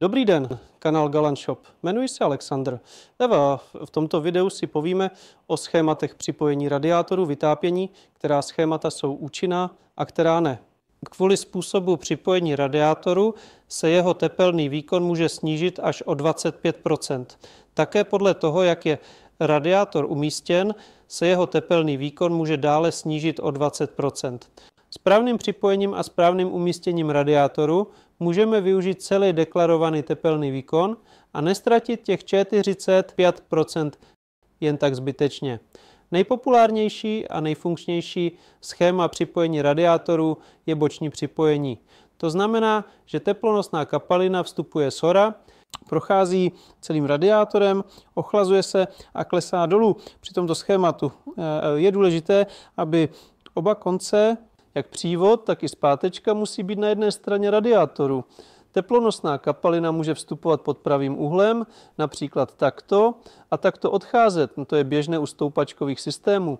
Dobrý den, kanál Galant Shop. Jmenuji se Alexandr. V tomto videu si povíme o schématech připojení radiátoru vytápění, která schémata jsou účinná a která ne. Kvůli způsobu připojení radiátoru se jeho tepelný výkon může snížit až o 25 %. Také podle toho, jak je radiátor umístěn, se jeho tepelný výkon může dále snížit o 20 %. Správným připojením a správným umístěním radiátoru můžeme využít celý deklarovaný tepelný výkon a nestratit těch 45 % jen tak zbytečně. Nejpopulárnější a nejfunkčnější schéma připojení radiátoru je boční připojení. To znamená, že teplonosná kapalina vstupuje z hora, prochází celým radiátorem, ochlazuje se a klesá dolů. Při tomto schématu je důležité, aby oba konce, jak přívod, tak i zpátečka, musí být na jedné straně radiátoru. Teplonosná kapalina může vstupovat pod pravým úhlem, například takto, a takto odcházet. To je běžné u stoupačkových systémů.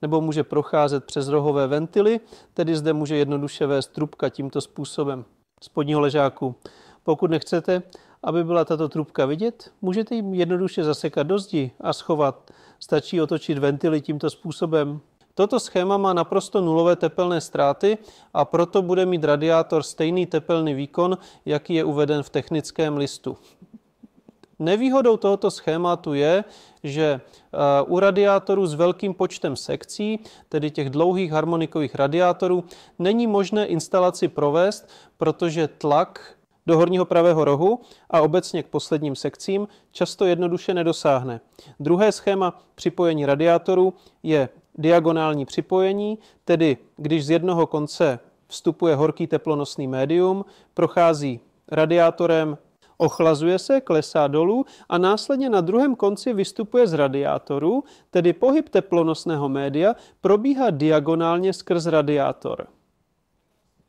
Nebo může procházet přes rohové ventily, tedy zde může jednoduše vést trubka tímto způsobem spodního ležáku. Pokud nechcete, aby byla tato trubka vidět, můžete ji jednoduše zasekat do zdi a schovat. Stačí otočit ventily tímto způsobem. Toto schéma má naprosto nulové tepelné ztráty a proto bude mít radiátor stejný tepelný výkon, jaký je uveden v technickém listu. Nevýhodou tohoto schématu je, že u radiátorů s velkým počtem sekcí, tedy těch dlouhých harmonikových radiátorů, není možné instalaci provést, protože tlak do horního pravého rohu a obecně k posledním sekcím často jednoduše nedosáhne. Druhé schéma připojení radiátoru je diagonální připojení, tedy když z jednoho konce vstupuje horký teplonosný médium, prochází radiátorem, ochlazuje se, klesá dolů a následně na druhém konci vystupuje z radiátoru, tedy pohyb teplonosného média probíhá diagonálně skrz radiátor.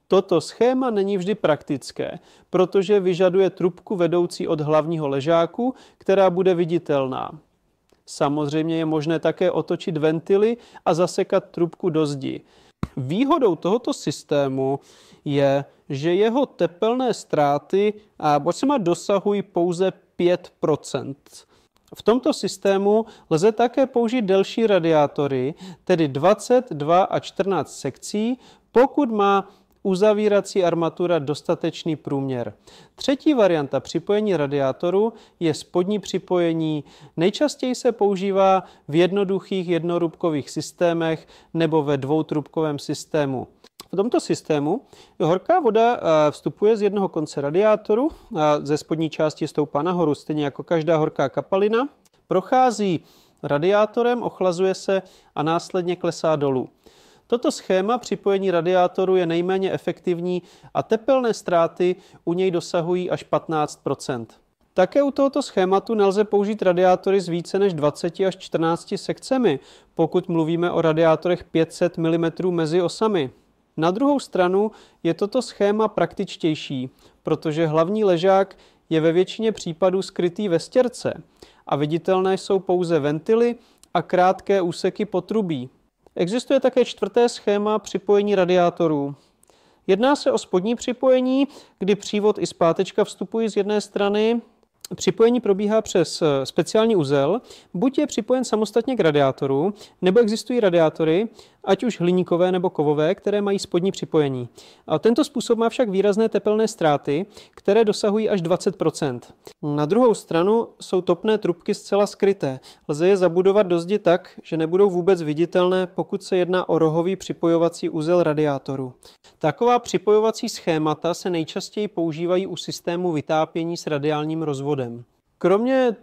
Toto schéma není vždy praktické, protože vyžaduje trubku vedoucí od hlavního ležáku, která bude viditelná. Samozřejmě je možné také otočit ventily a zasekat trubku do zdi. Výhodou tohoto systému je, že jeho tepelné ztráty dosahují pouze 5 %. V tomto systému lze také použít delší radiátory, tedy 22 a 14 sekcí, pokud má uzavírací armatura dostatečný průměr. Třetí varianta připojení radiátoru je spodní připojení. Nejčastěji se používá v jednoduchých jednorubkových systémech nebo ve dvoutrubkovém systému. V tomto systému horká voda vstupuje z jednoho konce radiátoru a ze spodní části stoupá nahoru, stejně jako každá horká kapalina. Prochází radiátorem, ochlazuje se a následně klesá dolů. Toto schéma připojení radiátoru je nejméně efektivní a tepelné ztráty u něj dosahují až 15 %. Také u tohoto schématu nelze použít radiátory s více než 20 až 14 sekcemi, pokud mluvíme o radiátorech 500 mm mezi osami. Na druhou stranu je toto schéma praktičtější, protože hlavní ležák je ve většině případů skrytý ve stěrce a viditelné jsou pouze ventily a krátké úseky potrubí. Existuje také čtvrté schéma připojení radiátorů. Jedná se o spodní připojení, kdy přívod i zpátečka vstupují z jedné strany. Připojení probíhá přes speciální uzel, buď je připojen samostatně k radiátoru, nebo existují radiátory, ať už hliníkové nebo kovové, které mají spodní připojení. A tento způsob má však výrazné tepelné ztráty, které dosahují až 20 %. Na druhou stranu jsou topné trubky zcela skryté. Lze je zabudovat do zdi tak, že nebudou vůbec viditelné, pokud se jedná o rohový připojovací uzel radiátoru. Taková připojovací schémata se nejčastěji používají u systému vytápění s radiálním rozvodem. Kromě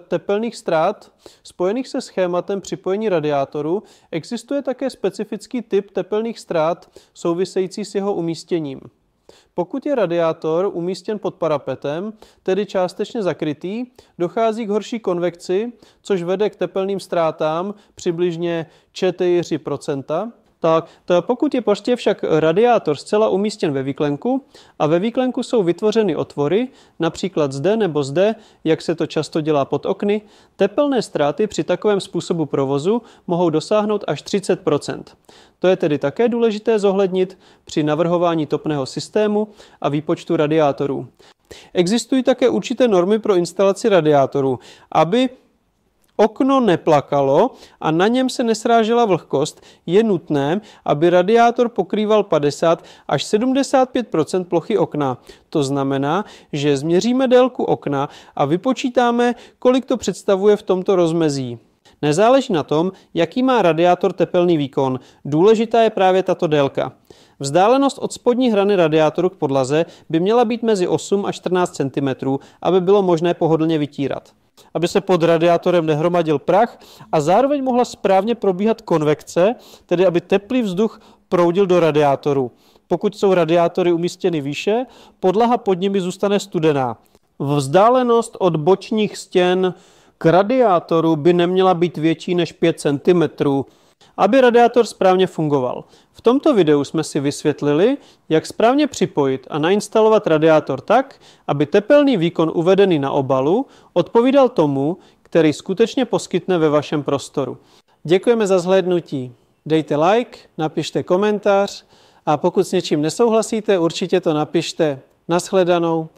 tepelných ztrát spojených se schématem připojení radiátoru existuje také specifický typ tepelných ztrát související s jeho umístěním. Pokud je radiátor umístěn pod parapetem, tedy částečně zakrytý, dochází k horší konvekci, což vede k tepelným ztrátám přibližně 4 %. Pokud je prostě však radiátor zcela umístěn ve výklenku a ve výklenku jsou vytvořeny otvory, například zde nebo zde, jak se to často dělá pod okny, tepelné ztráty při takovém způsobu provozu mohou dosáhnout až 30 %. To je tedy také důležité zohlednit při navrhování topného systému a výpočtu radiátorů. Existují také určité normy pro instalaci radiátorů, aby okno neplakalo a na něm se nesrážela vlhkost, je nutné, aby radiátor pokrýval 50 až 75 % plochy okna. To znamená, že změříme délku okna a vypočítáme, kolik to představuje v tomto rozmezí. Nezáleží na tom, jaký má radiátor tepelný výkon, důležitá je právě tato délka. Vzdálenost od spodní hrany radiátoru k podlaze by měla být mezi 8 až 14 cm, aby bylo možné pohodlně vytírat. Aby se pod radiátorem nehromadil prach a zároveň mohla správně probíhat konvekce, tedy aby teplý vzduch proudil do radiátoru. Pokud jsou radiátory umístěny výše, podlaha pod nimi zůstane studená. Vzdálenost od bočních stěn k radiátoru by neměla být větší než 5 cm, aby radiátor správně fungoval. V tomto videu jsme si vysvětlili, jak správně připojit a nainstalovat radiátor tak, aby tepelný výkon uvedený na obalu odpovídal tomu, který skutečně poskytne ve vašem prostoru. Děkujeme za zhlédnutí. Dejte like, napište komentář a pokud s něčím nesouhlasíte, určitě to napište. Nashledanou.